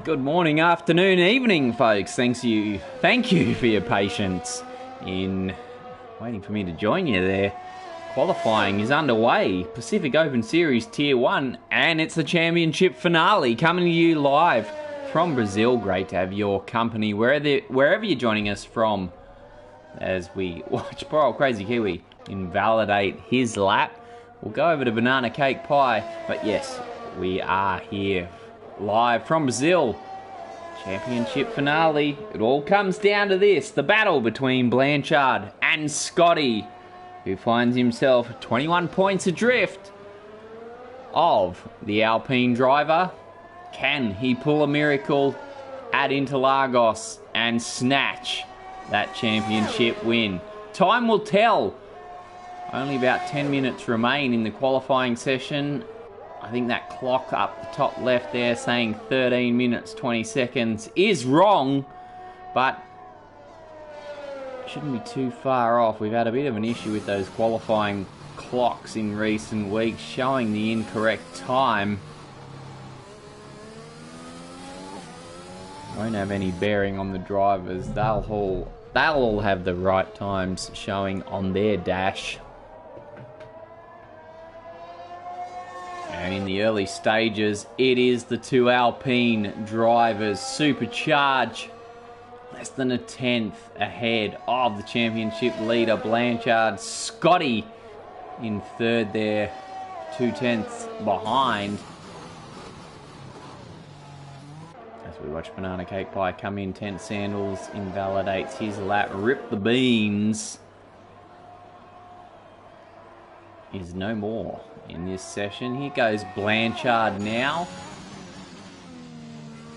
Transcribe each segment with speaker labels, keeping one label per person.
Speaker 1: Good morning, afternoon, evening, folks. Thank you for your patience in waiting for me to join you there. Qualifying is underway. Pacific Open Series Tier 1, and it's the championship finale coming to you live from Brazil. Great to have your company wherever you're joining us from as we watch poor old Crazy Kiwi invalidate his lap. We'll go over to Banana Cake Pie, but yes, we are here live from Brazil. Championship finale. It all comes down to this. The battle between Blanchard and Scotty, who finds himself 21 points adrift of the Alpine driver. Can he pull a miracle at Interlagos and snatch that championship win? Time will tell. Only about 10 minutes remain in the qualifying session. I think that clock up the top left there saying 13 minutes 20 seconds is wrong, but shouldn't be too far off. We've had a bit of an issue with those qualifying clocks in recent weeks showing the incorrect time. Won't have any bearing on the drivers. They'll all have the right times showing on their dash. And in the early stages, it is the two Alpine drivers supercharge. Less than a tenth ahead of the championship leader, Blanchard. Scotty in third there, 2/10 behind. As we watch Banana Cake Pie come in, Tent Sandals invalidates his lap. Rip the Beans is no more in this session. Here goes Blanchard now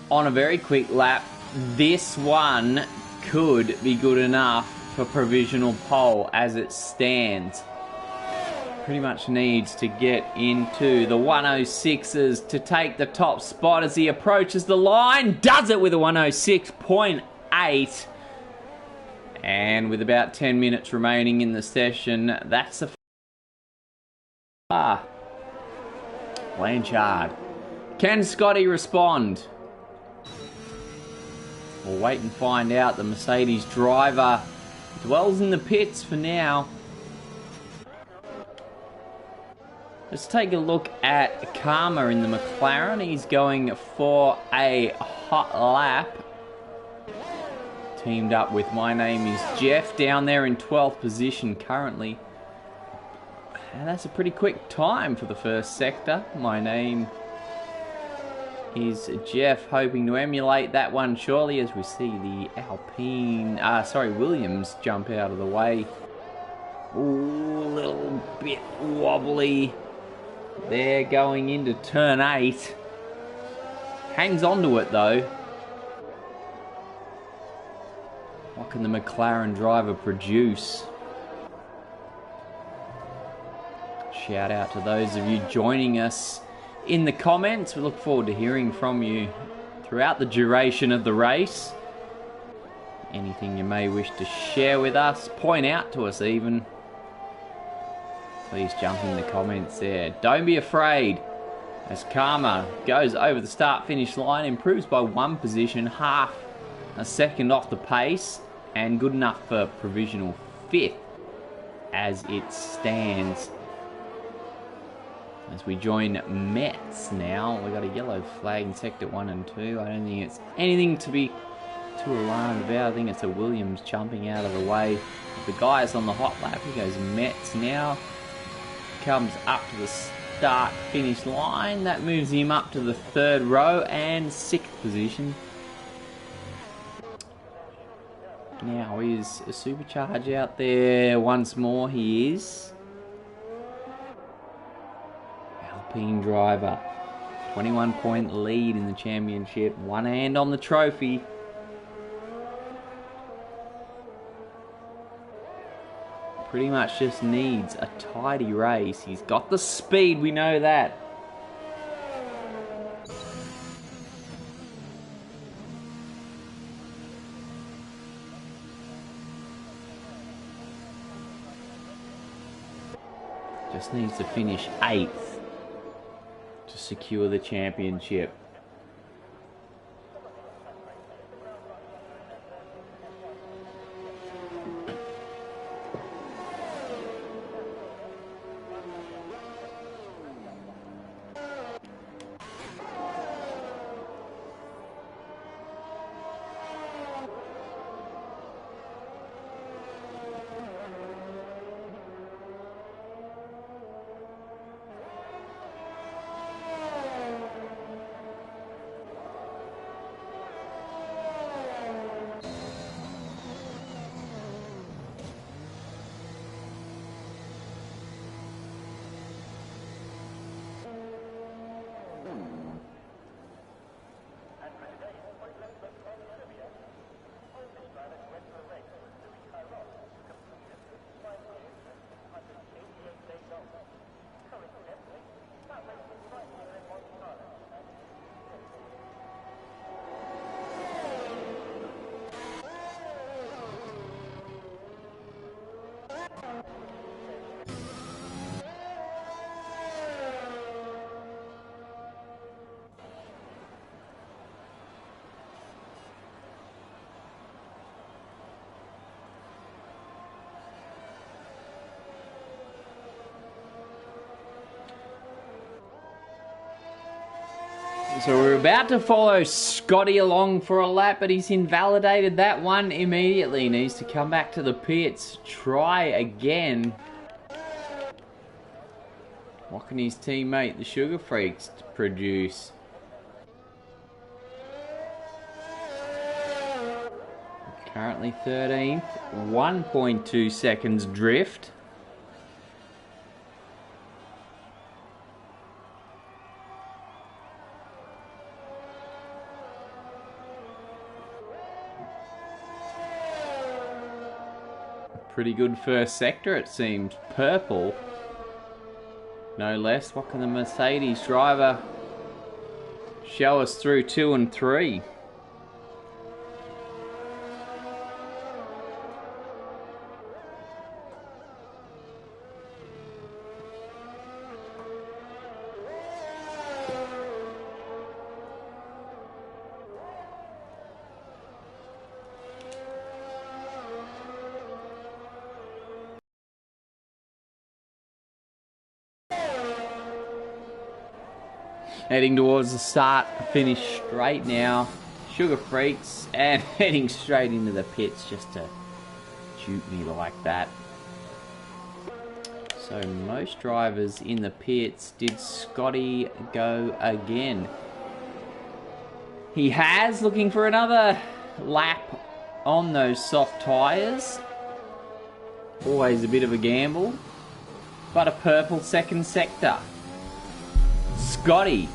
Speaker 1: on a very quick lap. This one could be good enough for provisional pole as it stands. Pretty much needs to get into the 106s to take the top spot as he approaches the line. Does it with a 106.8. And with about 10 minutes remaining in the session, that's a Blanchard. Can Scotty respond? We'll wait and find out. The Mercedes driver dwells in the pits for now. Let's take a look at Karma in the McLaren. He's going for a hot lap. Teamed up with My Name is Jeff down there in 12th position currently. And that's a pretty quick time for the first sector. My Name is Jeff, hoping to emulate that one surely as we see the Williams jump out of the way. Ooh, a little bit wobbly there going into turn 8. Hangs on to it though. What can the McLaren driver produce? Shout out to those of you joining us in the comments. We look forward to hearing from you throughout the duration of the race. Anything you may wish to share with us, point out to us even, please jump in the comments there. Don't be afraid as Karma goes over the start-finish line, improves by 1 position, half a second off the pace, and good enough for provisional 5th as it stands. As we join Metz now, we've got a yellow flag in sector 1 and 2. I don't think it's anything to be too alarmed about. I think it's a Williams jumping out of the way. The guys on the hot lap. Here goes Metz now. Comes up to the start-finish line. That moves him up to the 3rd row and 6th position. Now is a supercharge out there once more. He is. Alpine driver. 21-point lead in the championship. One hand on the trophy. Pretty much just needs a tidy race. He's got the speed, we know that. Just needs to finish 8th to secure the championship. So we're about to follow Scotty along for a lap, but he's invalidated that one immediately. Needs to come back to the pits, try again. What can his teammate, the Sugar Freaks, produce? Currently 13th, 1.2 seconds drift. Pretty good first sector, it seems. Purple, no less. What can the Mercedes driver show us through 2 and 3? Heading towards the start, finish straight now. Sugar Freaks, and heading straight into the pits just to shoot me like that. So most drivers in the pits. Did Scotty go again? He has, looking for another lap on those soft tyres. Always a bit of a gamble, but a purple second sector. Scotty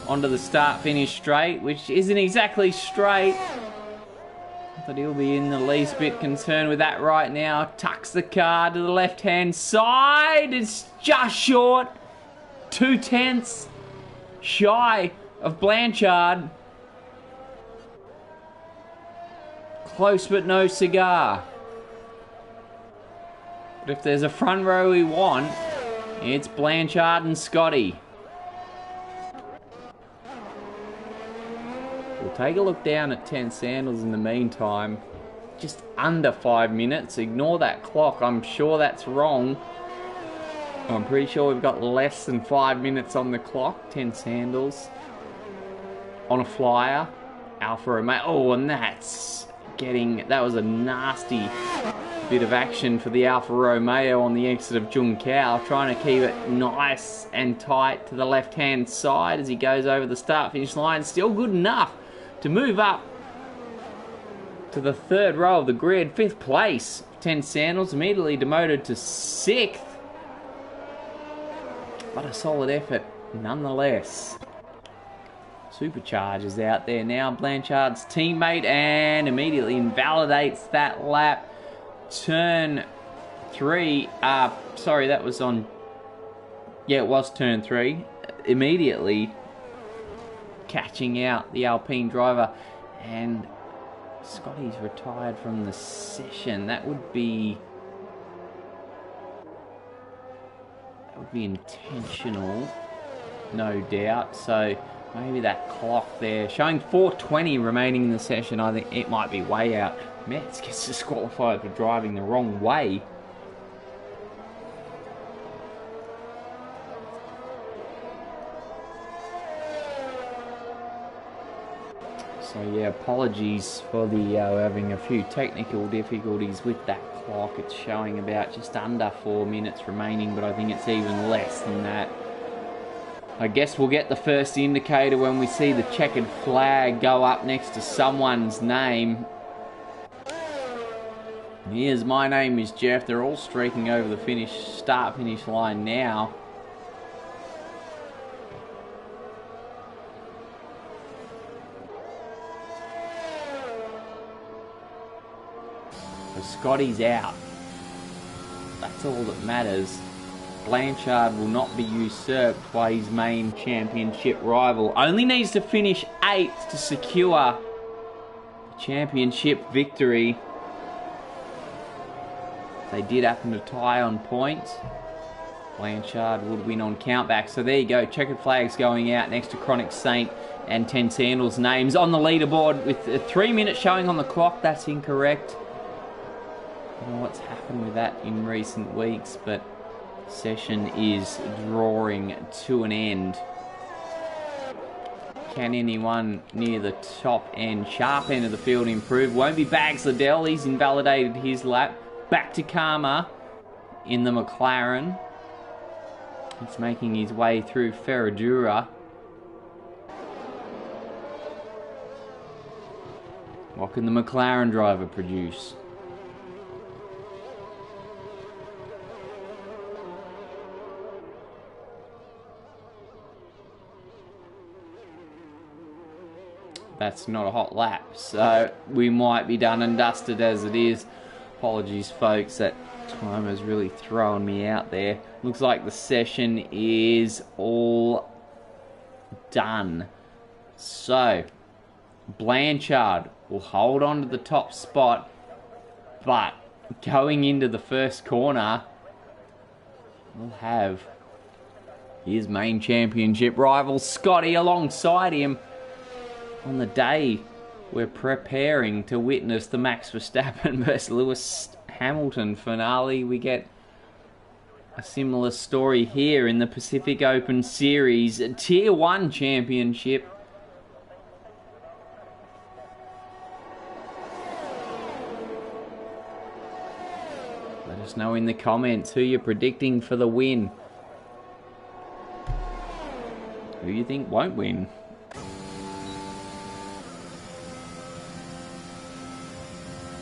Speaker 1: onto the start-finish straight, which isn't exactly straight. But he'll be in the least bit concerned with that right now. Tucks the car to the left-hand side. It's just short. 2/10 shy of Blanchard. Close but no cigar. But if there's a front row we want, it's Blanchard and Scotty. We'll take a look down at 10 Sandals in the meantime. Just under 5 minutes. Ignore that clock. I'm sure that's wrong. I'm pretty sure we've got less than 5 minutes on the clock. 10 Sandals on a flyer. Alfa Romeo. Oh, and that's getting... That was a nasty bit of action for the Alfa Romeo on the exit of Junkao, trying to keep it nice and tight to the left-hand side as he goes over the start-finish line. Still good enough to move up to the third row of the grid. 5th place, 10 Sandals, immediately demoted to 6th. But a solid effort nonetheless. Superchargers out there now. Blanchard's teammate, and immediately invalidates that lap. Turn 3, sorry, that was on, yeah, it was turn 3. Immediately catching out the Alpine driver, and Scotty's retired from the session. That would be intentional, no doubt. So maybe that clock there showing 4:20 remaining in the session. I think it might be way out. Metz gets disqualified for driving the wrong way. So yeah, apologies for the having a few technical difficulties with that clock. It's showing about just under 4 minutes remaining, but I think it's even less than that. I guess we'll get the first indicator when we see the checkered flag go up next to someone's name. Here's "My name is Jeff." They're all streaking over the start-finish line now. So Scotty's out. That's all that matters. Blanchard will not be usurped by his main championship rival. Only needs to finish 8th to secure the championship victory. They did happen to tie on points. Blanchard would win on countback. So there you go. Checkered flags going out next to Chronic Saint and 10 Sandals names on the leaderboard with 3 minutes showing on the clock. That's incorrect. I don't know what's happened with that in recent weeks, but session is drawing to an end. Can anyone near the top end, sharp end of the field improve? Won't be Bags Liddell. He's invalidated his lap. Back to Karma in the McLaren. He's making his way through Ferradura. What can the McLaren driver produce? That's not a hot lap, so we might be done and dusted as it is. Apologies, folks, that time has really thrown me out there. Looks like the session is all done. So, Blanchard will hold on to the top spot, but going into the first corner, we'll have his main championship rival, Scotty, alongside him. On the day we're preparing to witness the Max Verstappen versus Lewis Hamilton finale, we get a similar story here in the Pacific Open Series Tier 1 Championship. Let us know in the comments who you're predicting for the win. Who you think won't win.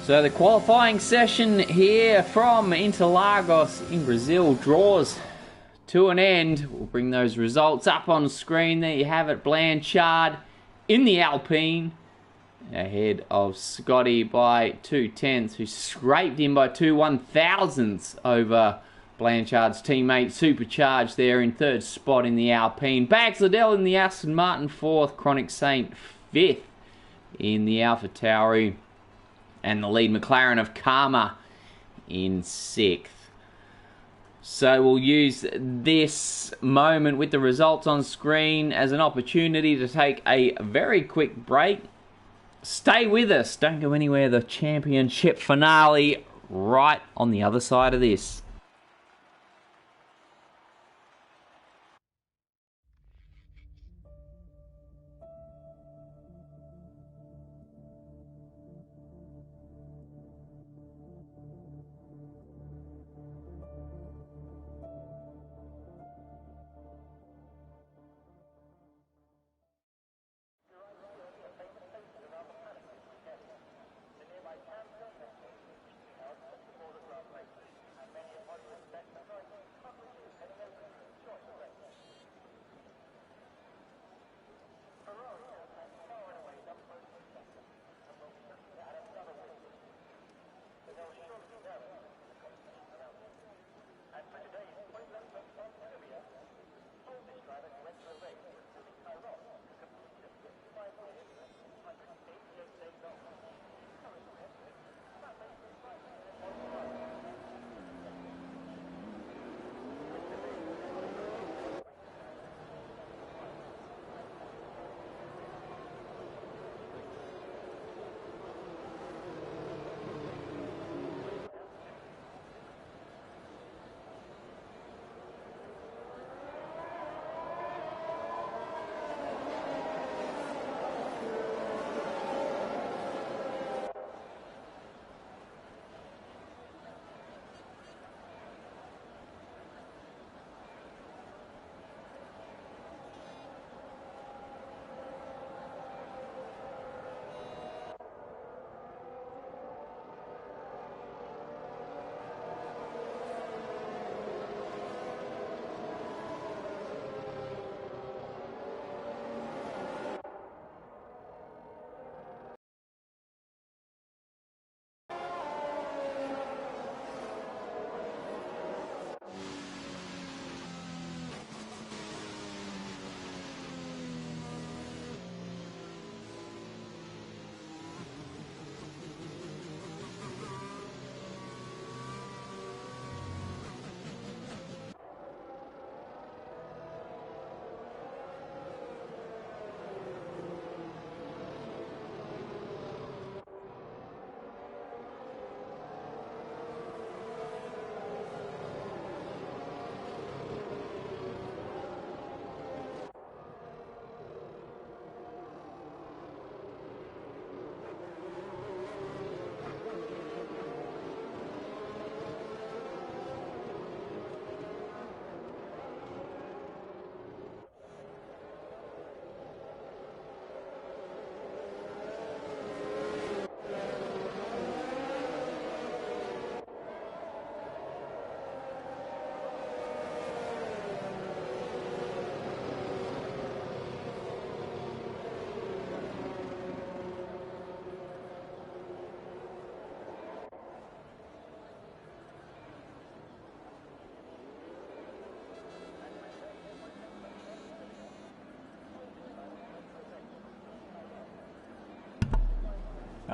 Speaker 1: So the qualifying session here from Interlagos in Brazil draws to an end. We'll bring those results up on screen. There you have it. Blanchard in the Alpine, ahead of Scotty by 2/10, who scraped him by 2/1000ths over Blanchard's teammate Supercharged there in third spot in the Alpine. Bags Liddell in the Aston Martin fourth, Chronic Saint fifth in the Alpha Tauri, and the lead McLaren of Karma in sixth. So we'll use this moment with the results on screen as an opportunity to take a very quick break. Stay with us. Don't go anywhere. The championship finale right on the other side of this.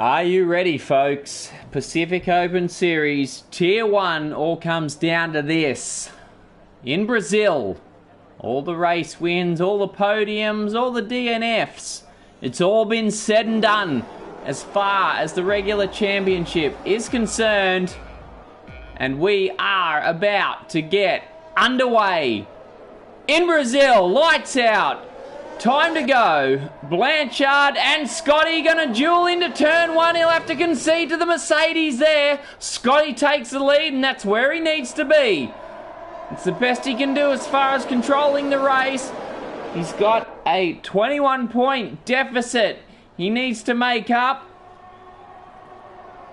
Speaker 1: Are you ready, folks? Pacific Open Series, Tier 1, all comes down to this. In Brazil, all the race wins, all the podiums, all the DNFs. It's all been said and done as far as the regular championship is concerned. And we are about to get underway. In Brazil, lights out. Time to go. Blanchard and Scotty going to duel into turn one. He'll have to concede to the Mercedes there. Scotty takes the lead, and that's where he needs to be. It's the best he can do as far as controlling the race. He's got a 21-point deficit he needs to make up.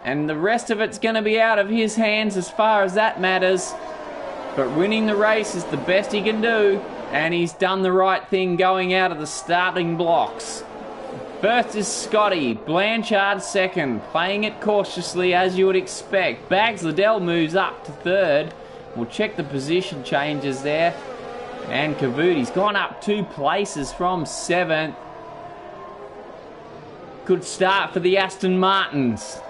Speaker 1: And the rest of it's going to be out of his hands as far as that matters. But winning the race is the best he can do. And he's done the right thing going out of the starting blocks. First is Scotty. Blanchard second. Playing it cautiously as you would expect. Bags Liddell moves up to third. We'll check the position changes there. And Cavuti's gone up 2 places from 7th. Good start for the Aston Martins.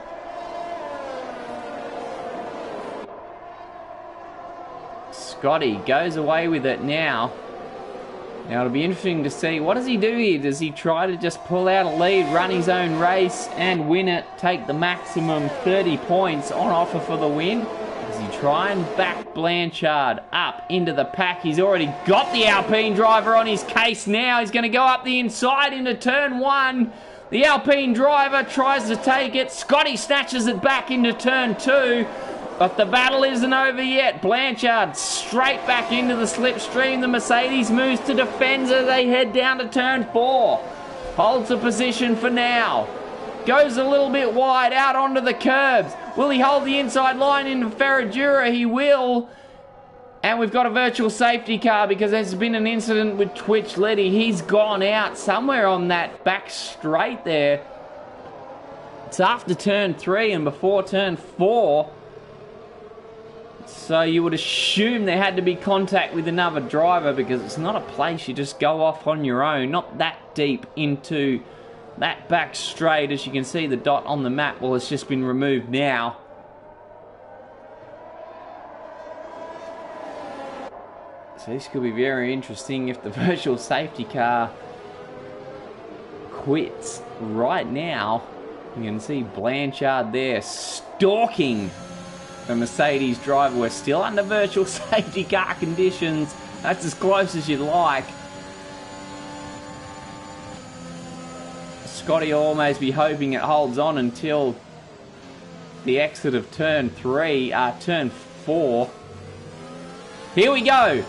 Speaker 1: Scotty goes away with it now. Now it'll be interesting to see, what does he do here? Does he try to just pull out a lead, run his own race and win it, take the maximum 30 points on offer for the win? Does he try and back Blanchard up into the pack? He's already got the Alpine driver on his case now. He's going to go up the inside into turn one. The Alpine driver tries to take it. Scotty snatches it back into turn two. But the battle isn't over yet. Blanchard straight back into the slipstream. The Mercedes moves to defend as they head down to turn 4. Holds the position for now. Goes a little bit wide out onto the curbs. Will he hold the inside line into Ferradura? He will. And we've got a virtual safety car because there's been an incident with Twitch Letty. He's gone out somewhere on that back straight there. It's after turn 3 and before turn 4. So you would assume there had to be contact with another driver because it's not a place you just go off on your own. Not that deep into that back straight. As you can see, the dot on the map, well, it's just been removed now. So this could be very interesting if the virtual safety car quits right now. You can see Blanchard there stalking the Mercedes driver. We're still under virtual safety car conditions. That's as close as you'd like. Scotty will almost be hoping it holds on until the exit of turn 4. Here we go.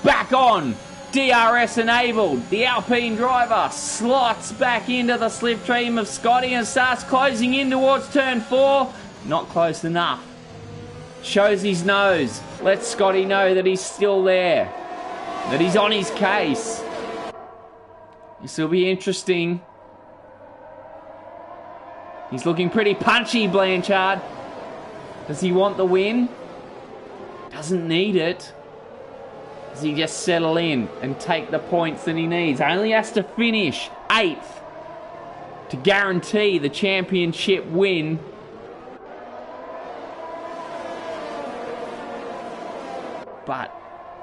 Speaker 1: Back on. DRS enabled. The Alpine driver slots back into the slipstream of Scotty and starts closing in towards turn 4. Not close enough. Shows his nose. Lets Scotty know that he's still there. That he's on his case. This will be interesting. He's looking pretty punchy, Blanchard. Does he want the win? Doesn't need it. Does he just settle in and take the points that he needs? Only has to finish 8th to guarantee the championship win. But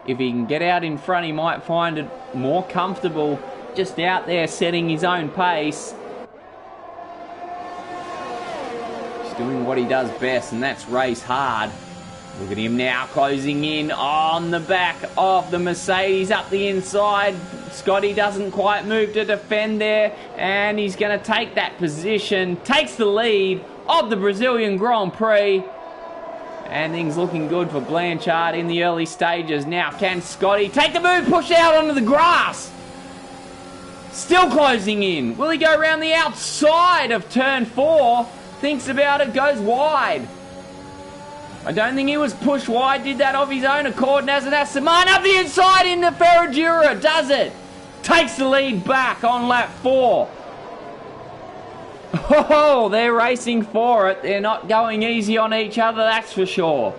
Speaker 1: if he can get out in front, he might find it more comfortable just out there setting his own pace. He's doing what he does best, and that's race hard. Look at him now closing in on the back of the Mercedes up the inside. Scotty doesn't quite move to defend there, and he's going to take that position. Takes the lead of the Brazilian Grand Prix. And things looking good for Blanchard in the early stages. Now can Scotty take the move, push out onto the grass? Still closing in. Will he go around the outside of turn 4? Thinks about it, goes wide. I don't think he was pushed wide, did that of his own accord, and has an Aston Martin up the inside into Ferradura, does it? Takes the lead back on lap 4. Oh, they're racing for it. They're not going easy on each other, that's for sure.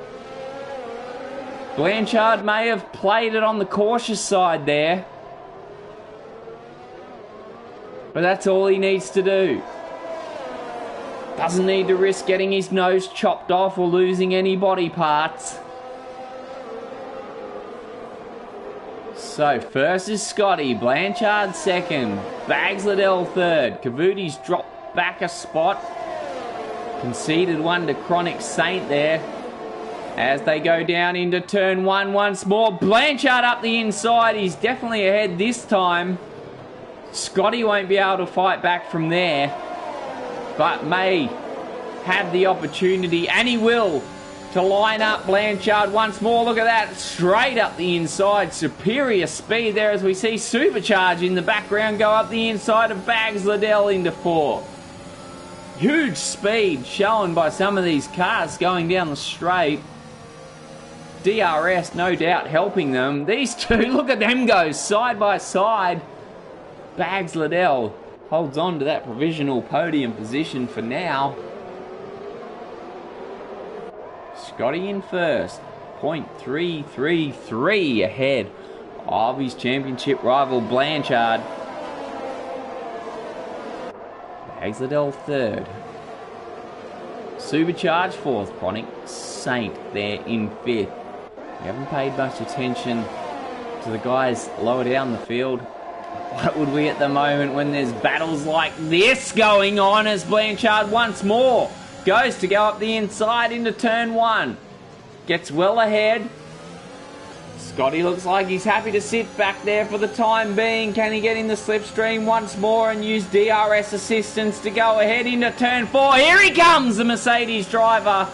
Speaker 1: Blanchard may have played it on the cautious side there. But that's all he needs to do. Doesn't need to risk getting his nose chopped off or losing any body parts. So first is Scotty, Blanchard second, Bags Liddell third. Cavuti's dropped back a spot. Conceded one to Chronic Saint there. As they go down into turn one once more. Blanchard up the inside. He's definitely ahead this time. Scotty won't be able to fight back from there, but may have the opportunity, and he will, to line up Blanchard once more. Look at that, straight up the inside. Superior speed there as we see Supercharge in the background go up the inside of Bags Liddell into 4. Huge speed shown by some of these cars going down the straight. DRS no doubt helping them. These two, look at them go side by side. Bags Liddell holds on to that provisional podium position for now. Scotty in first, 0.333 ahead of his championship rival Blanchard. Bags Liddell third. Supercharge fourth, Chronic Saint there in fifth. We haven't paid much attention to the guys lower down the field. What would we at the moment when there's battles like this going on as Blanchard once more goes to go up the inside into turn one. Gets well ahead. Scotty looks like he's happy to sit back there for the time being. Can he get in the slipstream once more and use DRS assistance to go ahead into turn 4? Here he comes, the Mercedes driver.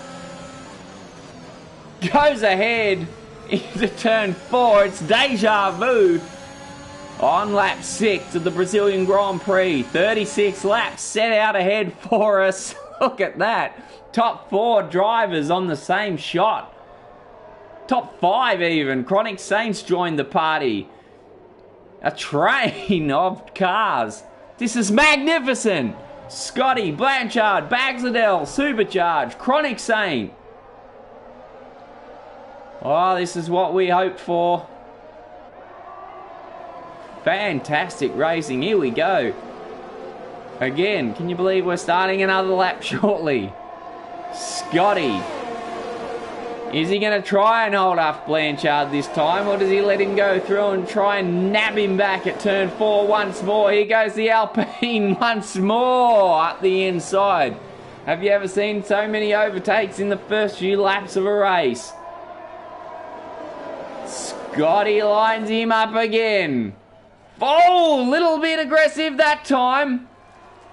Speaker 1: Goes ahead into turn 4. It's deja vu on lap 6 of the Brazilian Grand Prix. 36 laps set out ahead for us. Look at that. Top 4 drivers on the same shot. Top 5 even. Chronic Saints joined the party. A train of cars. This is magnificent. Scotty, Blanchard, Bags Liddell, Supercharge, Chronic Saint. Oh, this is what we hoped for. Fantastic racing. Here we go. Again, can you believe we're starting another lap shortly? Scotty. Is he going to try and hold off Blanchard this time, or does he let him go through and try and nab him back at turn 4 once more? Here goes the Alpine once more up the inside. Have you ever seen so many overtakes in the first few laps of a race? Scotty lines him up again. Oh, a little bit aggressive that time.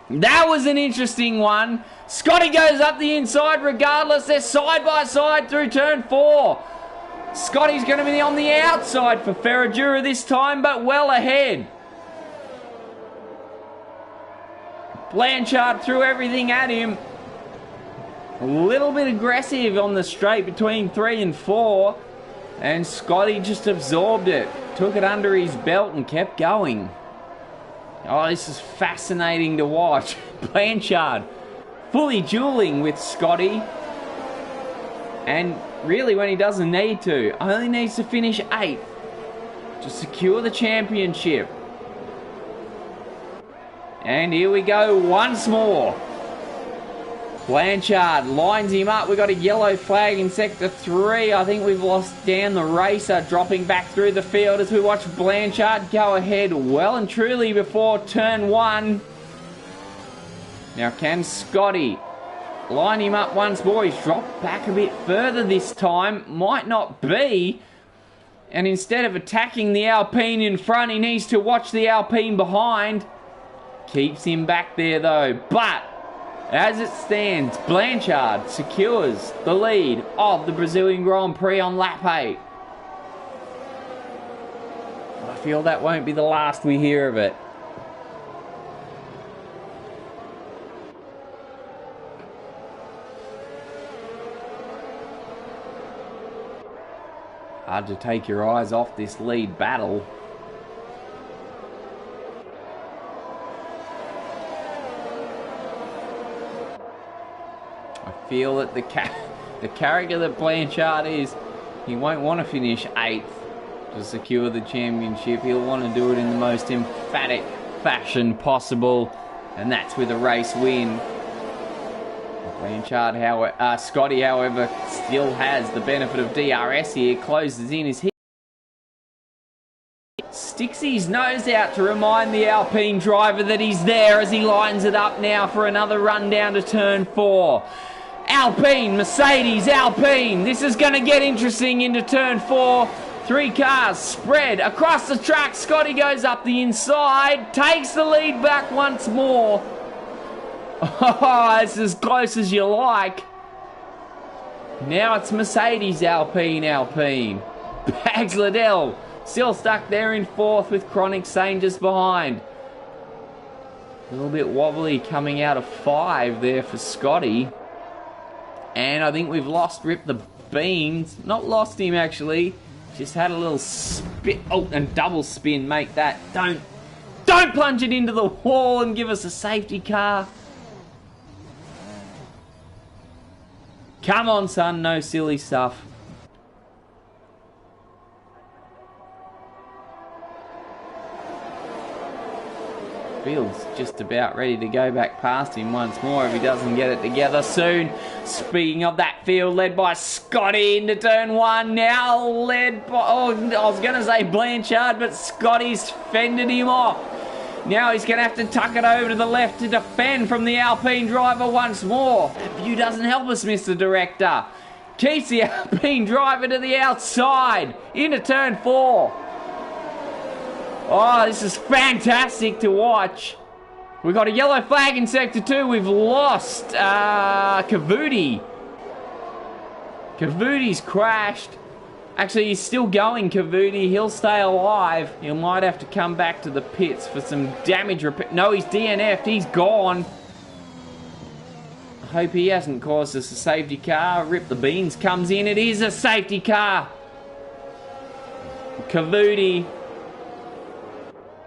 Speaker 1: That was an interesting one. Scotty goes up the inside regardless. They're side by side through turn 4. Scotty's going to be on the outside for Ferradura this time, but well ahead. Blanchard threw everything at him. A little bit aggressive on the straight between 3 and 4. And Scotty just absorbed it. Took it under his belt and kept going. Oh, this is fascinating to watch. Blanchard fully dueling with Scotty. And really when he doesn't need to. Only needs to finish 8th to secure the championship. And here we go once more. Blanchard lines him up. We've got a yellow flag in sector 3. I think we've lost Dan the Racer, dropping back through the field as we watch Blanchard go ahead well and truly before turn 1. Now can Scotty line him up once more? He's dropped back a bit further this time. Might not be. And instead of attacking the Alpine in front, he needs to watch the Alpine behind. Keeps him back there though. But as it stands, Blanchard secures the lead of the Brazilian Grand Prix on lap 8. I feel that won't be the last we hear of it. Hard to take your eyes off this lead battle. I feel that the character that Blanchard is, he won't want to finish 8th to secure the championship. He'll want to do it in the most emphatic fashion possible, and that's with a race win. Scotty, however, still has the benefit of DRS here. Closes in his hit. Sticks his nose out to remind the Alpine driver that he's there as he lines it up now for another run down to turn 4. Alpine, Mercedes, Alpine. This is going to get interesting into turn 4. 3 cars spread across the track. Scotty goes up the inside, takes the lead back once more. Oh, it's as close as you like. Now it's Mercedes, Alpine. Bags Liddell still stuck there in 4th with Chronic Sane just behind. A little bit wobbly coming out of 5 there for Scotty. And I think we've lost Rip the Beans. Not lost him, actually. Just had a little spin. Oh, and double spin. Make that. Don't plunge it into the wall and give us a safety car. Come on, son. No silly stuff. Field's just about ready to go back past him once more if he doesn't get it together soon. Speaking of that field, led by Scotty into turn 1. Now led by, I was going to say Blanchard, but Scotty's fended him off. Now he's going to have to tuck it over to the left to defend from the Alpine driver once more. That view doesn't help us, Mr. Director. Keeps the Alpine driver to the outside into turn 4. Oh, this is fantastic to watch. We've got a yellow flag in Sector 2. We've lost Cavuti. Cavuti's crashed. Actually, he's still going, Cavuti. He'll stay alive. He might have to come back to the pits for some damage repair. No, he's DNF'd. He's gone. I hope he hasn't caused us a safety car. Rip the Beans comes in. It is a safety car. Cavuti.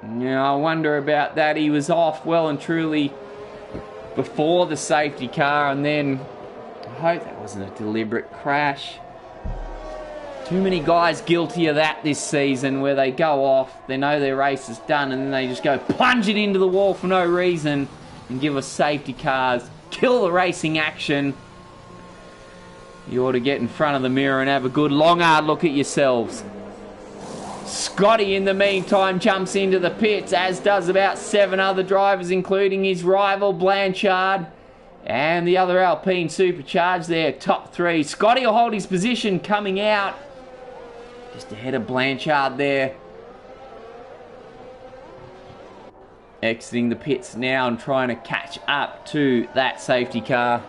Speaker 1: Now, I wonder about that. He was off well and truly before the safety car, and then I hope that wasn't a deliberate crash. Too many guys guilty of that this season, where they go off, they know their race is done, and then they just go plunge it into the wall for no reason and give us safety cars. Kill the racing action. You ought to get in front of the mirror and have a good long hard look at yourselves. Scotty, in the meantime, jumps into the pits, as does about 7 other drivers, including his rival Blanchard and the other Alpine Supercharged there, top 3. Scotty will hold his position coming out. Just ahead of Blanchard there. Exiting the pits now and trying to catch up to that safety car.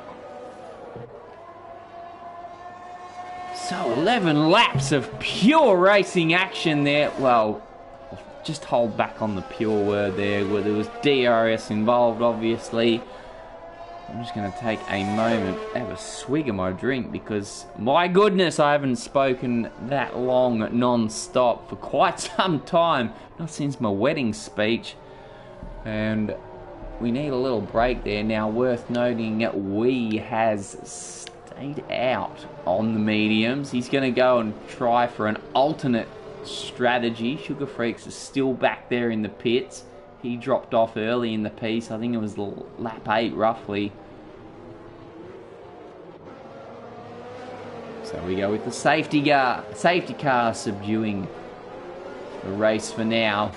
Speaker 1: So 11 laps of pure racing action there. Well, just hold back on the pure word there, where there was DRS involved, obviously. I'm just going to take a moment, have a swig of my drink, because my goodness, I haven't spoken that long non-stop for quite some time. Not since my wedding speech. And we need a little break there. Now, worth noting, Wee has stayed out on the mediums. He's going to go and try for an alternate strategy. Sugar Freaks is still back there in the pits. He dropped off early in the piece. I think it was lap 8 roughly. So we go with the safety car subduing the race for now.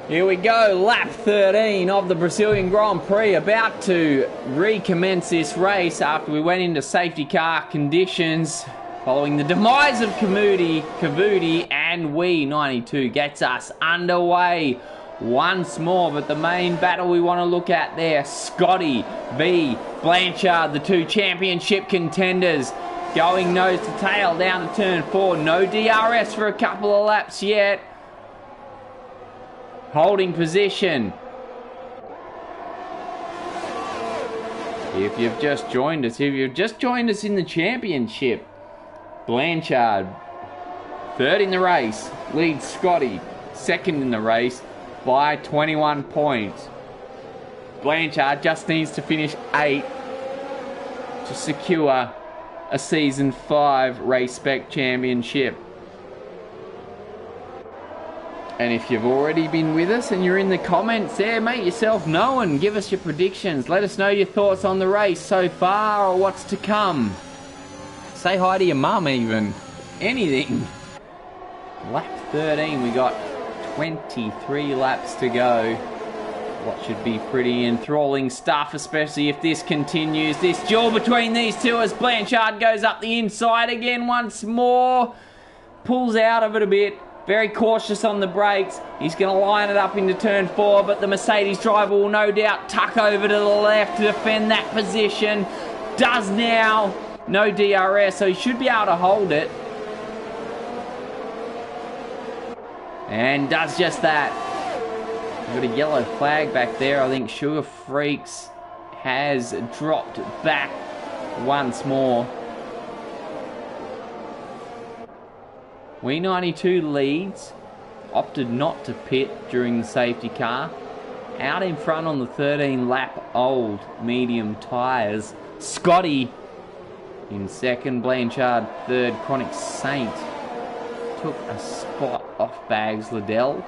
Speaker 1: Here we go, lap 13 of the Brazilian Grand Prix, about to recommence this race after we went into safety car conditions following the demise of Kavudi, and We92 gets us underway once more. But the main battle we want to look at there, Scotty v Blanchard, the two championship contenders, going nose to tail down to turn 4. No DRS for a couple of laps yet. Holding position. If you've just joined us in the championship, Blanchard, third in the race, leads Scotty, second in the race by 21 points. Blanchard just needs to finish 8th to secure a Season 5 Race Spec Championship. And if you've already been with us and you're in the comments there, make yourself known. Give us your predictions. Let us know your thoughts on the race so far or what's to come. Say hi to your mum even. Anything. Lap 13, we got 23 laps to go. What should be pretty enthralling stuff, especially if this continues. This duel between these two as Blanchard goes up the inside again once more. Pulls out of it a bit. Very cautious on the brakes. He's going to line it up into turn 4, but the Mercedes driver will no doubt tuck over to the left to defend that position. Does now. No DRS, so he should be able to hold it. And does just that. We've got a yellow flag back there. I think Sugar Freaks has dropped back once more. We92 leads, opted not to pit during the safety car. Out in front on the 13 lap old medium tyres. Scotty in second, Blanchard third. Chronic Saint took a spot off Bags Liddell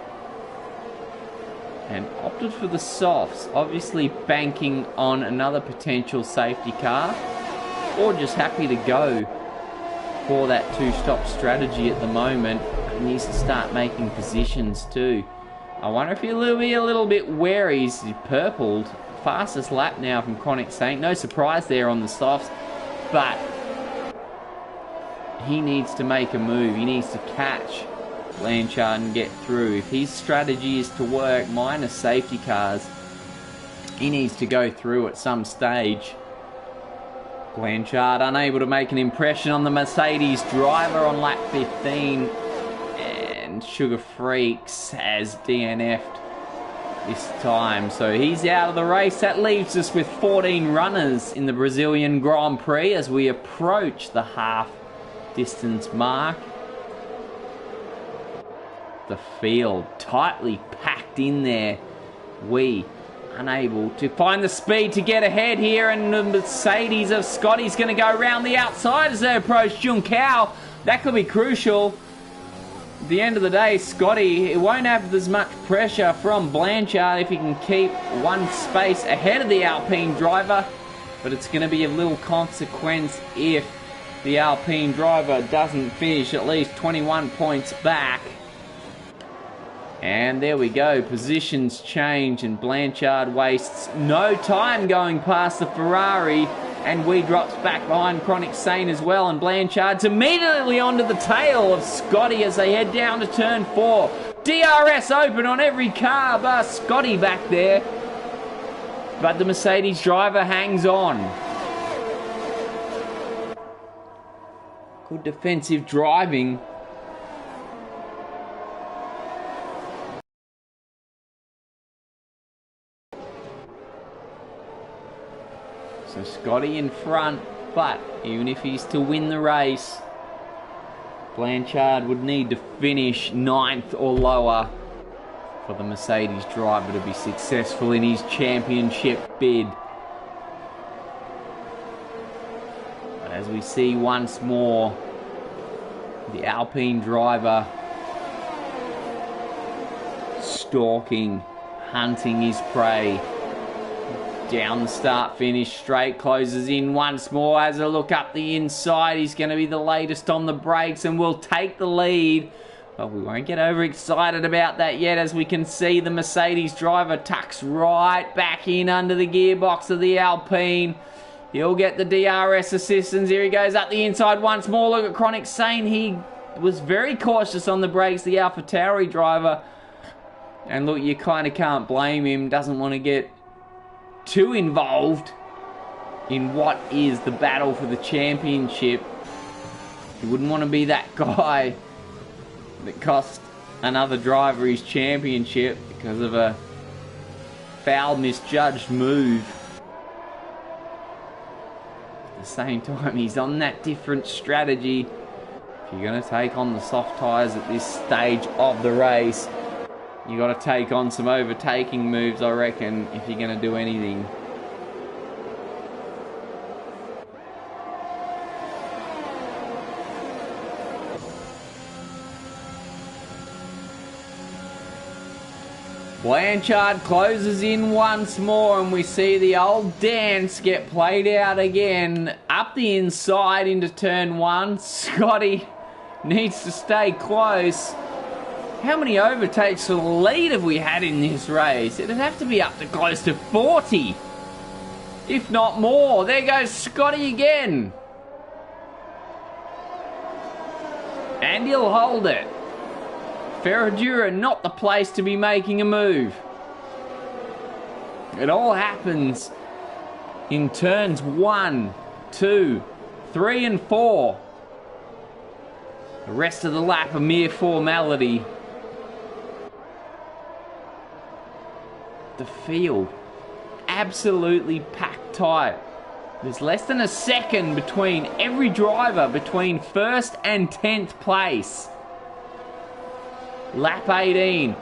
Speaker 1: and opted for the softs, obviously banking on another potential safety car, or just happy to go for that two-stop strategy at the moment. He needs to start making positions too. I wonder if he'll be a little bit wary. He's purpled. Fastest lap now from Chronic Saint. No surprise there on the softs, but he needs to make a move. He needs to catch Blanchard and get through. If his strategy is to work minus safety cars, he needs to go through at some stage. Blanchard unable to make an impression on the Mercedes driver on lap 15, and Sugar Freaks has DNF'd this time, so he's out of the race. That leaves us with 14 runners in the Brazilian Grand Prix as we approach the half distance mark. The field tightly packed in there. We unable to find the speed to get ahead here, and the Mercedes of Scotty's going to go around the outside as they approach Juncao. That could be crucial. At the end of the day, Scotty, it won't have as much pressure from Blanchard if he can keep one space ahead of the Alpine driver, but it's going to be of little consequence if the Alpine driver doesn't finish at least 21 points back. And there we go, positions change, and Blanchard wastes no time going past the Ferrari, and we drops back behind Chronic Saint as well, and Blanchard's immediately onto the tail of Scotty as they head down to turn 4. DRS open on every car bar Scotty back there, but the Mercedes driver hangs on. Good defensive driving. So Scotty in front, but even if he's to win the race, Blanchard would need to finish 9th or lower for the Mercedes driver to be successful in his championship bid. But as we see once more, the Alpine driver stalking, hunting his prey. Down the start finish straight, closes in once more, has a look up the inside. He's going to be the latest on the brakes and will take the lead But we won't get overexcited about that yet, as we can see the Mercedes driver tucks right back in under the gearbox of the Alpine. He'll get the DRS assistance. Here he goes up the inside once more. Look at Chronic Saint. He was very cautious on the brakes, the AlphaTauri driver. And look, you kind of can't blame him. Doesn't want to get too involved in what is the battle for the championship. He wouldn't want to be that guy that cost another driver his championship because of a foul, misjudged move. At the same time, he's on that different strategy. If you're going to take on the soft tyres at this stage of the race, you got to take on some overtaking moves, I reckon, if you're going to do anything. Blanchard closes in once more, and we see the old dance get played out again. Up the inside into turn one. Scotty needs to stay close. How many overtakes for the lead have we had in this race? It'd have to be up to close to 40, if not more. There goes Scotty again. And he'll hold it. Ferradura not the place to be making a move. It all happens in turns 1, 2, 3 and 4. The rest of the lap a mere formality. The field absolutely packed tight. There's less than a second between every driver between 1st and 10th place. Lap 18.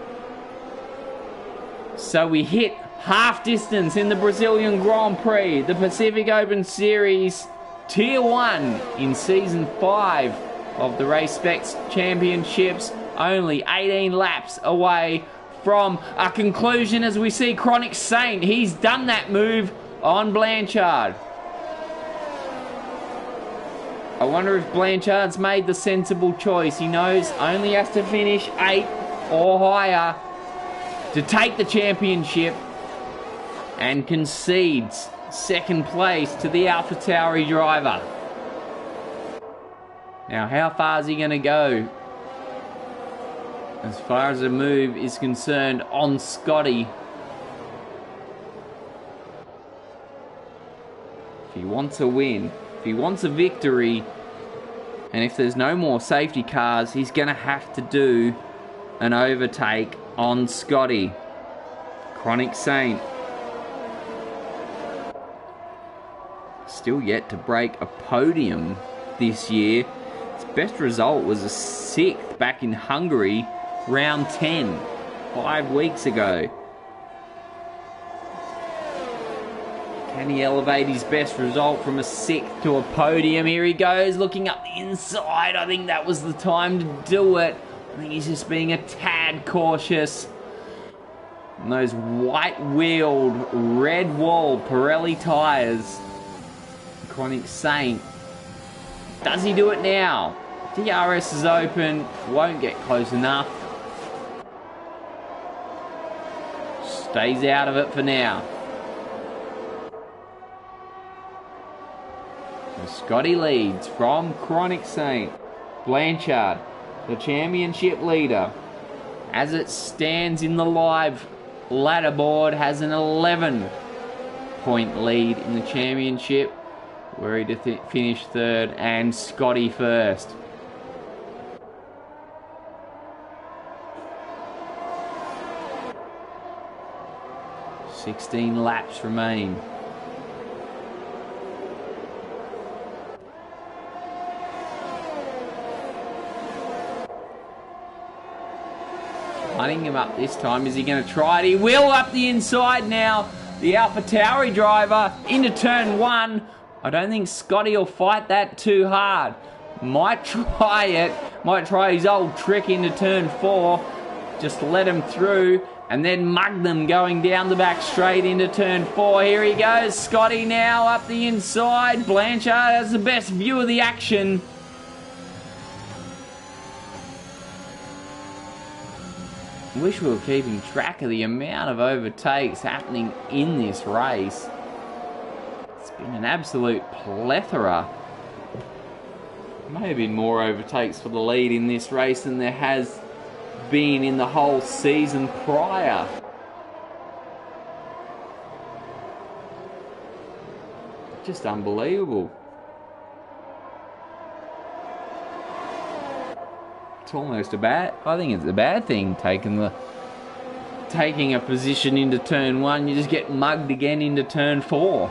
Speaker 1: So we hit half distance in the Brazilian Grand Prix, the Pacific Open Series Tier 1 in Season 5 of the Race Spec Championships. Only 18 laps away from a conclusion, as we see Chronic Saint. He's done that move on Blanchard. I wonder if Blanchard's made the sensible choice. He knows only has to finish 8 or higher to take the championship, and concedes 2nd place to the AlphaTauri driver. Now, how far is he going to go as far as a move is concerned on Scotty? If he wants a win, if he wants a victory, and if there's no more safety cars, he's going to have to do an overtake on Scotty. Chronic Saint still yet to break a podium this year. His best result was a 6th back in Hungary, round 10, 5 weeks ago. Can he elevate his best result from a 6th to a podium? Here he goes, looking up the inside. I think that was the time to do it. I think he's just being a tad cautious. And those white-wheeled, red-walled Pirelli tyres. Chronic Saint. Does he do it now? DRS is open. Won't get close enough. Stays out of it for now. Scotty leads from Chronic Saint. Blanchard, the championship leader, as it stands in the live ladder board, has an 11-point lead in the championship, where he finished 3rd and Scotty 1st. "16 laps remain." Hunting him up this time. Is he going to try it? He will up the inside now. The AlphaTauri driver into turn 1. I don't think Scotty will fight that too hard. Might try it. Might try his old trick into turn 4. Just let him through and then mug them going down the back straight into turn 4. Here he goes. Scotty now up the inside. Blanchard has the best view of the action. Wish we were keeping track of the amount of overtakes happening in this race. It's been an absolute plethora. May have been more overtakes for the lead in this race than there has been in the whole season prior. Just unbelievable. It's almost I think it's a bad thing taking a position into turn 1. You just get mugged again into turn 4.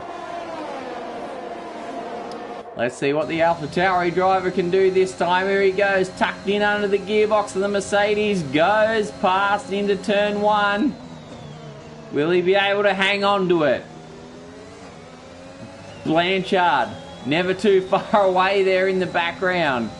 Speaker 1: Let's see what the AlphaTauri driver can do this time. Here he goes, tucked in under the gearbox of the Mercedes, goes past into turn 1. Will he be able to hang on to it? Blanchard, never too far away there in the background.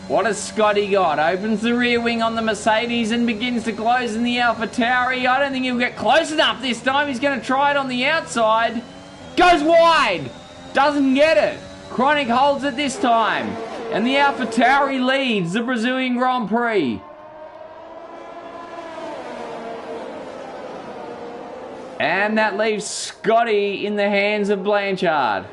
Speaker 1: What has Scotty got? Opens the rear wing on the Mercedes and begins to close in the AlphaTauri. I don't think he'll get close enough this time. He's going to try it on the outside. Goes wide. Doesn't get it. Chronic holds it this time. And the AlphaTauri leads the Brazilian Grand Prix. And that leaves Scotty in the hands of Blanchard.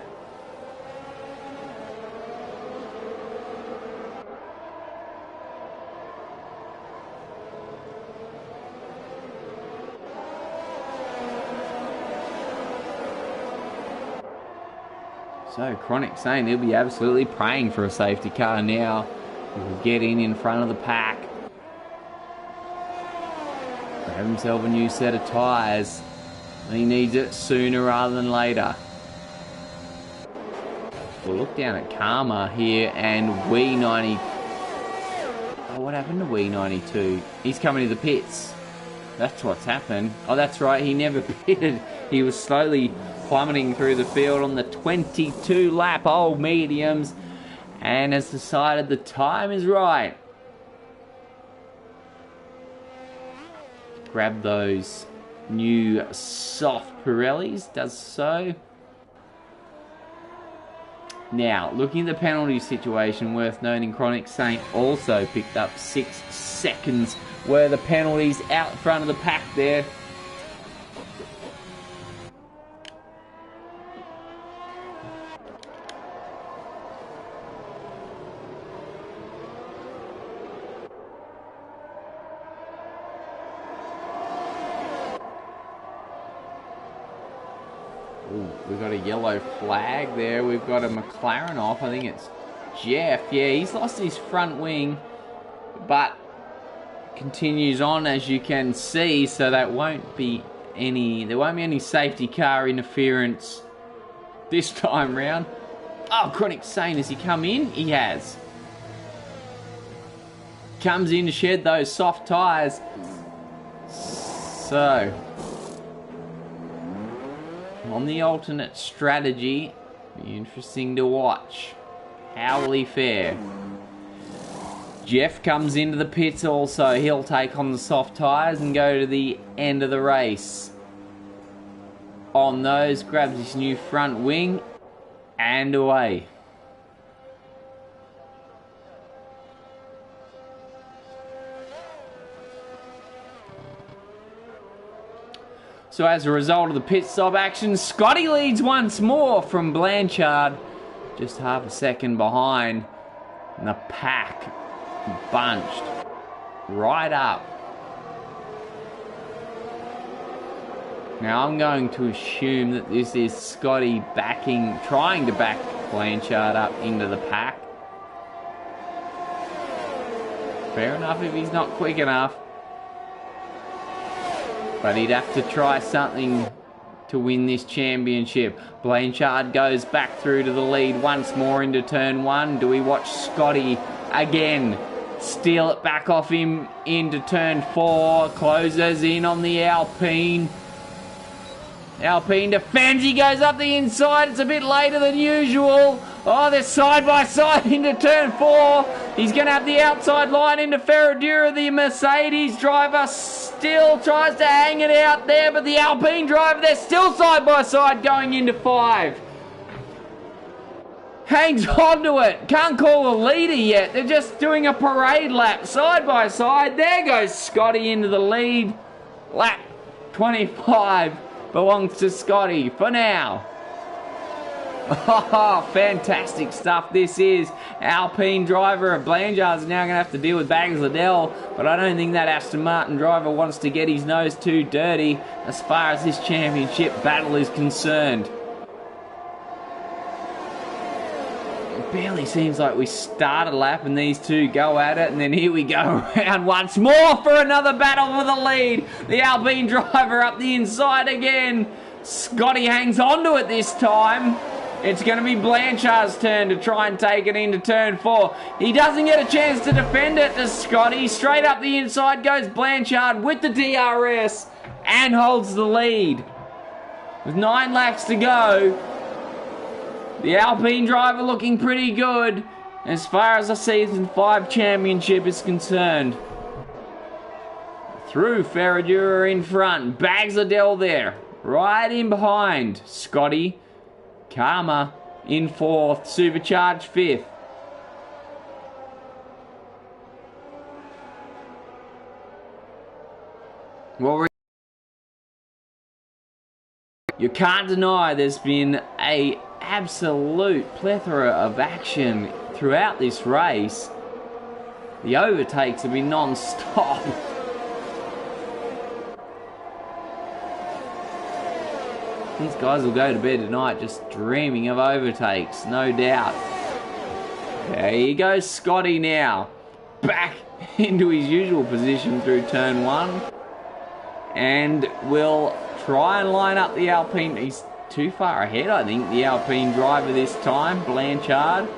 Speaker 1: So Chronic saying he'll be absolutely praying for a safety car now. He'll get in front of the pack. Grab himself a new set of tyres. He needs it sooner rather than later. We'll look down at Karma here and W90. Oh, what happened to W92? He's coming to the pits. That's what's happened. Oh, that's right. He never pitted. He was slowly plummeting through the field on the 22 lap old mediums and has decided the time is right. Grab those new soft Pirellis, does so. Now, looking at the penalty situation, worth noting Chronic Saint also picked up 6 seconds worth of penalties out front of the pack there. We've got a yellow flag there. We've got a McLaren off. I think it's Jeff. Yeah, he's lost his front wing, but continues on as you can see. So that won't be any. There won't be any safety car interference this time round. Oh, Chronic Saint, has he come in? He has. Comes in to shed those soft tyres. So on the alternate strategy, be interesting to watch. How will he fare? Jeff comes into the pits also. He'll take on the soft tyres and go to the end of the race. On those, grabs his new front wing and away. So as a result of the pit stop action, Scotty leads once more from Blanchard. Just half a second behind. And the pack bunched right up. Now I'm going to assume that this is Scotty trying to back Blanchard up into the pack. Fair enough if he's not quick enough. But he'd have to try something to win this championship. Blanchard goes back through to the lead once more into turn 1. Do we watch Scotty again steal it back off him into turn 4? Closes in on the Alpine. Alpine defends. He goes up the inside. It's a bit later than usual. Oh, they're side by side into turn 4. He's going to have the outside line into Ferradura. The Mercedes driver still tries to hang it out there, but the Alpine driver, they're still side by side going into 5. Hangs onto it. Can't call a leader yet. They're just doing a parade lap side by side. There goes Scotty into the lead. Lap 25 belongs to Scotty for now. Oh, fantastic stuff this is. Alpine driver of Blanchard's now going to have to deal with Bags Liddell, but I don't think that Aston Martin driver wants to get his nose too dirty as far as this championship battle is concerned. It barely seems like we start a lap and these two go at it, and then here we go around once more for another battle for the lead. The Alpine driver up the inside again. Scotty hangs onto it this time. It's going to be Blanchard's turn to try and take it into turn 4. He doesn't get a chance to defend it to Scotty. Straight up the inside goes Blanchard with the DRS and holds the lead. With 9 laps to go, the Alpine driver looking pretty good as far as the Season 5 championship is concerned. Through Ferradura in front, Bags Liddell there, right in behind Scotty. Karma in 4th, Supercharged 5th. Well, you can't deny there's been a absolute plethora of action throughout this race. The overtakes have been non-stop. These guys will go to bed tonight just dreaming of overtakes, no doubt. There you go, Scotty now. Back into his usual position through turn 1. And will try and line up the Alpine. He's too far ahead, I think, the Alpine driver this time, Blanchard.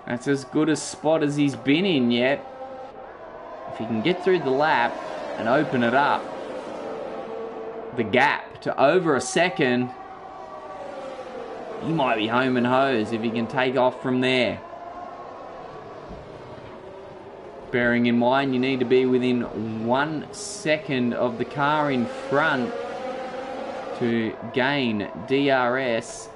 Speaker 1: That's as good a spot as he's been in yet. If he can get through the lap and open it up, the gap to over a second, he might be home and hose if he can take off from there. Bearing in mind you need to be within 1 second of the car in front to gain DRS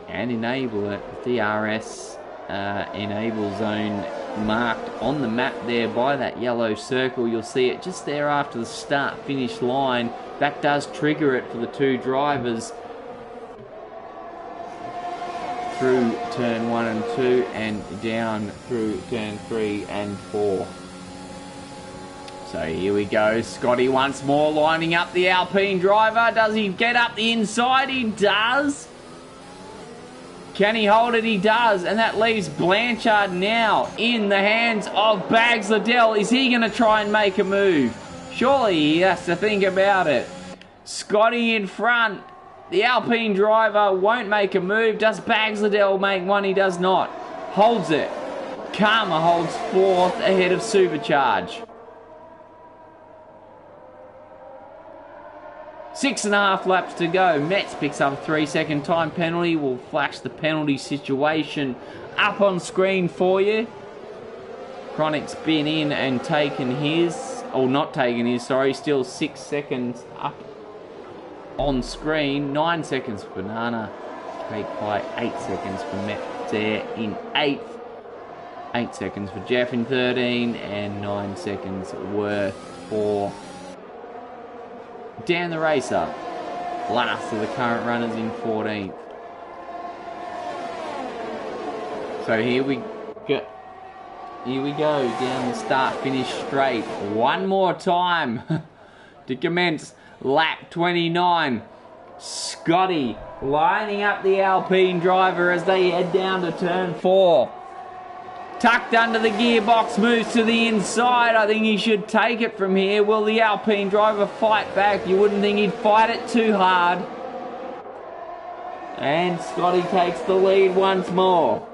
Speaker 1: and enable it. DRS enable zone marked on the map there by that yellow circle. You'll see it just there after the start finish line. That does trigger it for the two drivers through turn 1 and 2 and down through turn 3 and 4. So here we go, Scotty once more lining up the Alpine driver. Does he get up the inside? He does. Can he hold it? He does. And that leaves Blanchard now in the hands of Bags Liddell. Is he going to try and make a move? Surely he has to think about it. Scotty in front. The Alpine driver won't make a move. Does Bags Liddell make one? He does not. Holds it. Karma holds 4th ahead of Supercharge. 6.5 laps to go. Metz picks up a 3-second time penalty. We'll flash the penalty situation up on screen for you. Chronic's been in and taken his, or not taken his, sorry, still 6 seconds up on screen. 9 seconds for Banana. Take by 8 seconds for Metz there in 8th. 8 seconds for Jeff in 13, and 9 seconds worth for Dan the Racer, last of the current runners in 14th. So here we go. Here we go, down the start finish straight. One more time to commence lap 29. Scotty lining up the Alpine driver as they head down to turn 4. Tucked under the gearbox, moves to the inside. I think he should take it from here. Will the Alpine driver fight back? You wouldn't think he'd fight it too hard. And Scotty takes the lead once more.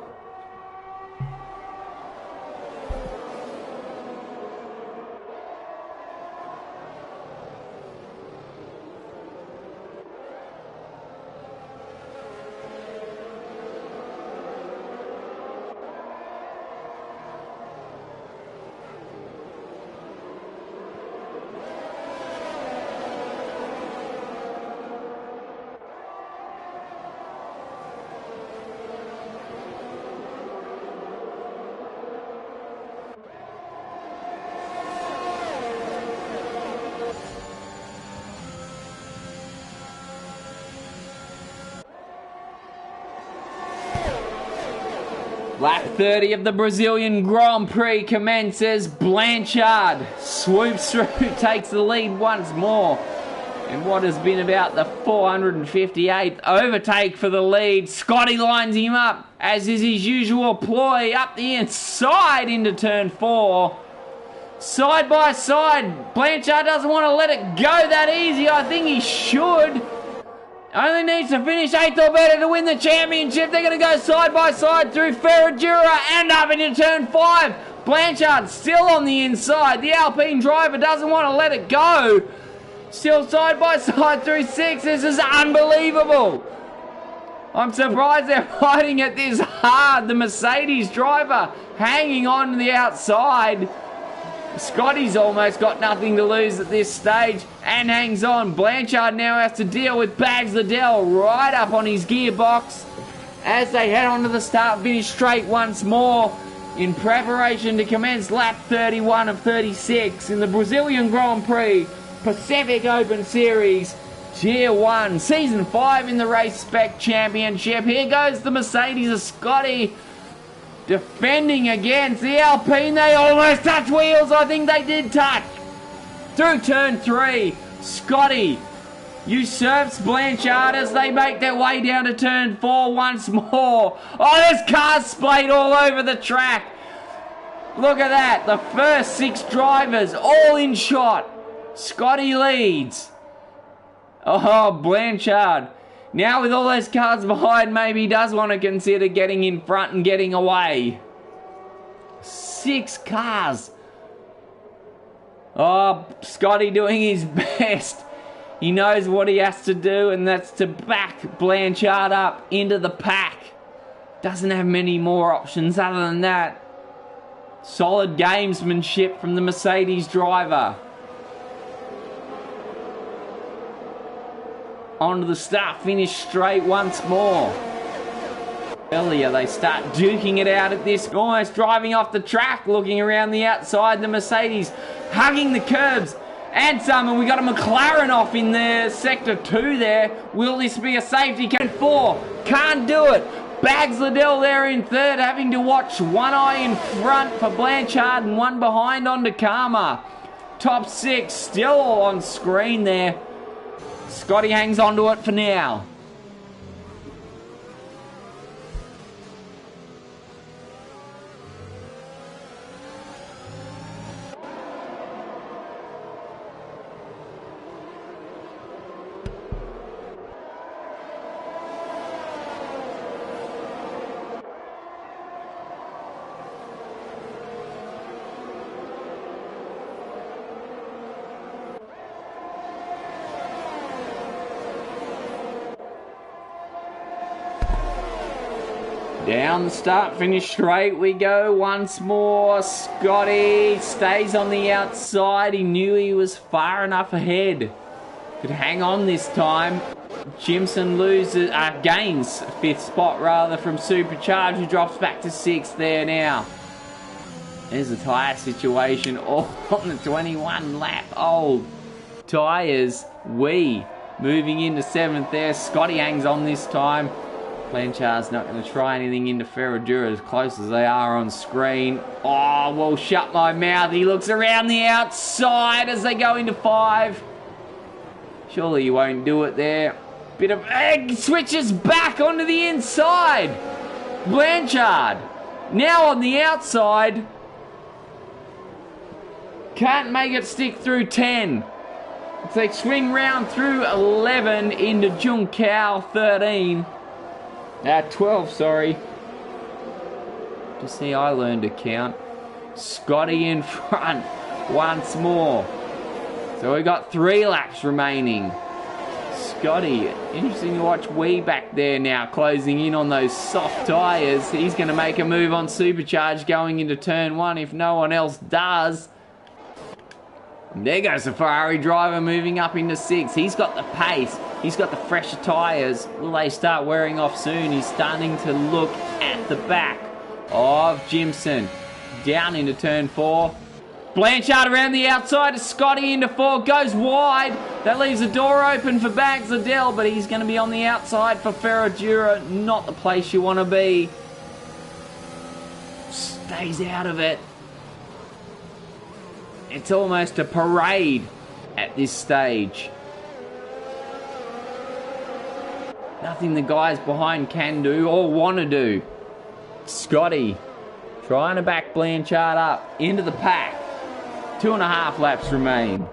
Speaker 1: Lap 30 of the Brazilian Grand Prix commences. Blanchard swoops through, takes the lead once more. And what has been about the 458th overtake for the lead. Scotty lines him up, as is his usual ploy, up the inside into turn 4. Side by side, Blanchard doesn't want to let it go that easy. I think he should. Only needs to finish 8th or better to win the championship. They're going to go side by side through Ferradura and up into turn 5. Blanchard still on the inside. The Alpine driver doesn't want to let it go. Still side by side through 6. This is unbelievable. I'm surprised they're fighting it this hard. The Mercedes driver hanging on to the outside. Scotty's almost got nothing to lose at this stage and hangs on. Blanchard now has to deal with Bags Liddell right up on his gearbox as they head on to the start-finish straight once more in preparation to commence lap 31 of 36 in the Brazilian Grand Prix Pacific Open Series Tier 1, Season 5 in the Race Spec Championship. Here goes the Mercedes of Scotty defending against the Alpine. They almost touch wheels. I think they did touch. Through turn 3, Scotty usurps Blanchard as they make their way down to turn 4 once more. Oh, there's cars splayed all over the track. Look at that. The first 6 drivers all in shot. Scotty leads. Oh, Blanchard. Now with all those cars behind, maybe he does want to consider getting in front and getting away. 6 cars. Oh, Scotty doing his best. He knows what he has to do, and that's to back Blanchard up into the pack. Doesn't have many more options other than that. Solid gamesmanship from the Mercedes driver. Onto the start-finish straight once more. Earlier they start duking it out at this, almost driving off the track, looking around the outside. The Mercedes hugging the curbs and some, and we got a McLaren off in there, sector 2 there. Will this be a safety car? 4, can't do it. Bags Liddell there in 3rd, having to watch one eye in front for Blanchard and one behind on Nakama. Top 6 still all on screen there. Scotty hangs on to it for now. Down the start-finish straight we go once more. Scotty stays on the outside. He knew he was far enough ahead. Could hang on this time. Jimson gains 5th spot rather from Supercharge, who drops back to 6th there now. There's a tyre situation all on the 21 lap old tyres. Moving into 7th there. Scotty hangs on this time. Blanchard's not going to try anything into Ferradura as close as they are on screen. Oh, well, shut my mouth. He looks around the outside as they go into 5. Surely he won't do it there. Bit of egg, switches back onto the inside. Blanchard now on the outside. Can't make it stick through 10. They swing round through 11 into Junção 13. 12, sorry. Just see, I learned to count. Scotty in front once more. So we got 3 laps remaining. Scotty, interesting to watch back there now, closing in on those soft tyres. He's going to make a move on Supercharge going into turn 1 if no one else does. And there goes the Ferrari driver moving up into 6. He's got the pace. He's got the fresher tyres. Will they start wearing off soon? He's starting to look at the back of Jimson. Down into turn 4. Blanchard around the outside. Scotty into 4. Goes wide. That leaves the door open for Bags Liddell, but he's going to be on the outside for Ferradura. Not the place you want to be. stays out of it. It's almost a parade at this stage. Nothing the guys behind can do or want to do. Scotty trying to back Blanchard up into the pack. 2.5 laps remain.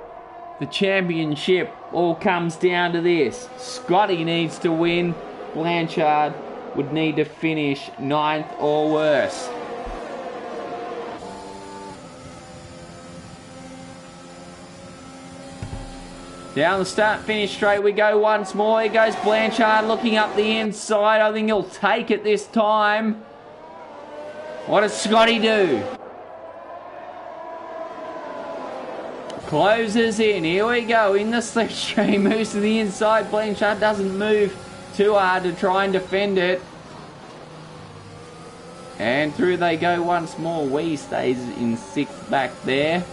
Speaker 1: The championship all comes down to this. Scotty needs to win. Blanchard would need to finish 9th or worse. Down the start-finish straight we go once more. Here goes Blanchard looking up the inside. I think he'll take it this time. What does Scotty do? Closes in. Here we go. In the slipstream. Moves to the inside. Blanchard doesn't move too hard to try and defend it. And through they go once more. Wee stays in 6th back there.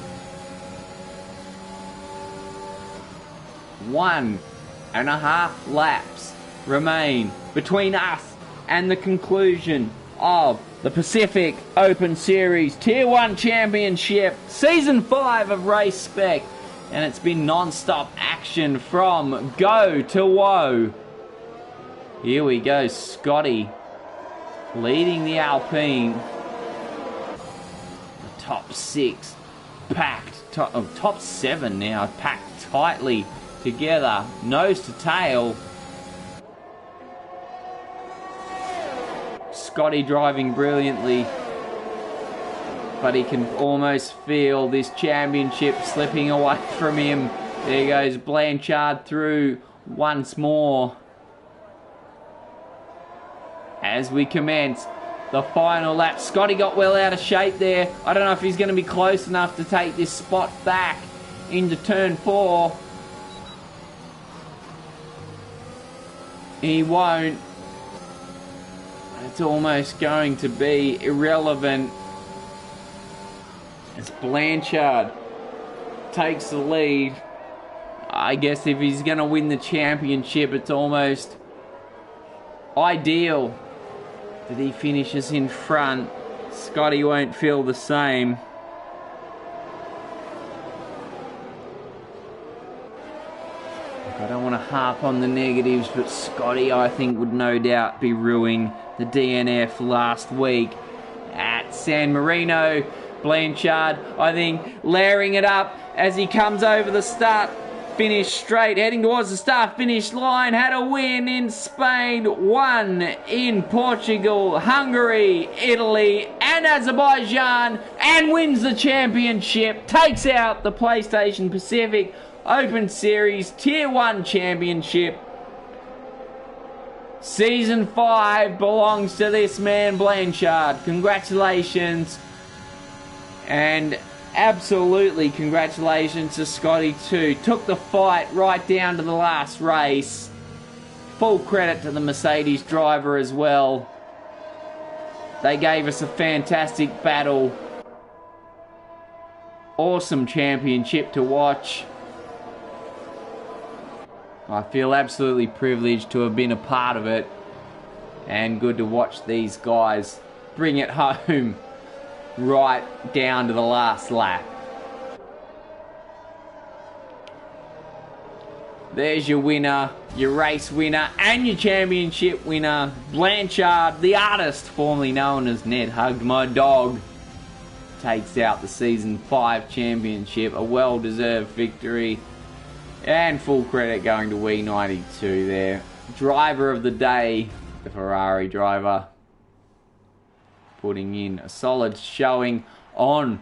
Speaker 1: 1.5 laps remain between us and the conclusion of the Pacific Open Series Tier 1 Championship Season 5 of Race Spec, and it's been non-stop action from go to woe. Here we go, Scotty leading the Alpine. The top 6 packed, top 7 now packed tightly together, nose to tail. Scotty driving brilliantly, but he can almost feel this championship slipping away from him. There goes Blanchard through once more. As we commence the final lap, Scotty got well out of shape there. I don't know if he's going to be close enough to take this spot back into turn 4. He won't. It's almost going to be irrelevant as Blanchard takes the lead. I guess if he's going to win the championship, it's almost ideal that he finishes in front. Scotty won't feel the same. I don't want to harp on the negatives, but Scotty, I think, would no doubt be ruining the DNF last week at San Marino. Blanchard, I think, layering it up as he comes over the start-finish straight, heading towards the start-finish line. Had a win in Spain, won in Portugal, Hungary, Italy, and Azerbaijan, and wins the championship. Takes out the PlayStation Pacific Open Series Tier 1 Championship. Season 5 belongs to this man, Blanchard. Congratulations. And absolutely congratulations to Scotty too. Took the fight right down to the last race. Full credit to the Mercedes driver as well. They gave us a fantastic battle. Awesome championship to watch. I feel absolutely privileged to have been a part of it, and good to watch these guys bring it home right down to the last lap. There's your winner, your race winner, and your championship winner, Blanchard, the artist, formerly known as Ned Hugged My Dog, takes out the Season 5 championship. A well-deserved victory. And full credit going to Wee92 there. Driver of the day, the Ferrari driver, putting in a solid showing on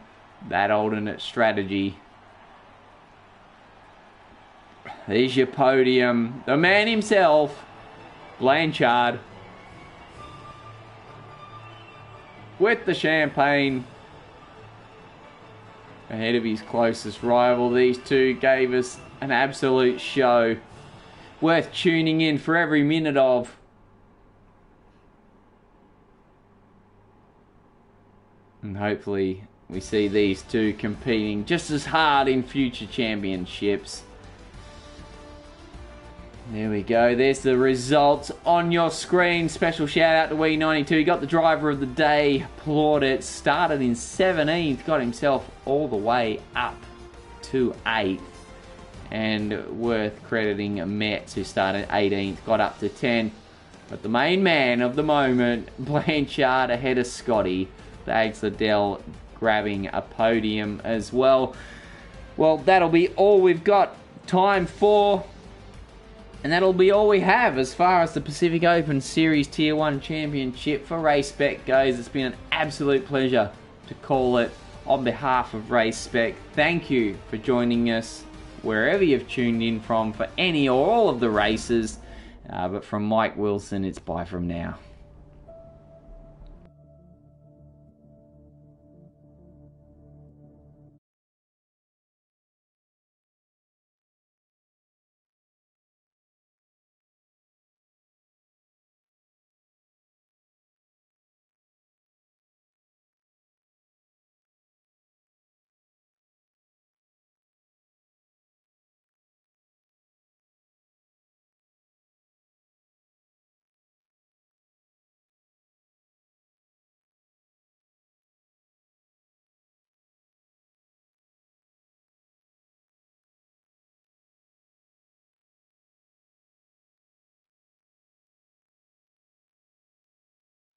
Speaker 1: that alternate strategy. There's your podium. The man himself, Blanchard, with the champagne ahead of his closest rival. These two gave us an absolute show, worth tuning in for every minute of. And hopefully we see these two competing just as hard in future championships. There we go. There's the results on your screen. Special shout out to Wee92. He got the driver of the day. Plaudit. Started in 17th. Got himself all the way up to 8th. And worth crediting Metz, who started 18th. Got up to 10th. But the main man of the moment, Blanchard ahead of Scotty. Bags Liddell grabbing a podium as well. Well, that'll be all we've got time for. And that'll be all we have as far as the Pacific Open Series Tier 1 Championship for Race Spec goes. It's been an absolute pleasure to call it on behalf of Race Spec. Thank you for joining us wherever you've tuned in from for any or all of the races. But from Mike Wilson, it's bye from now.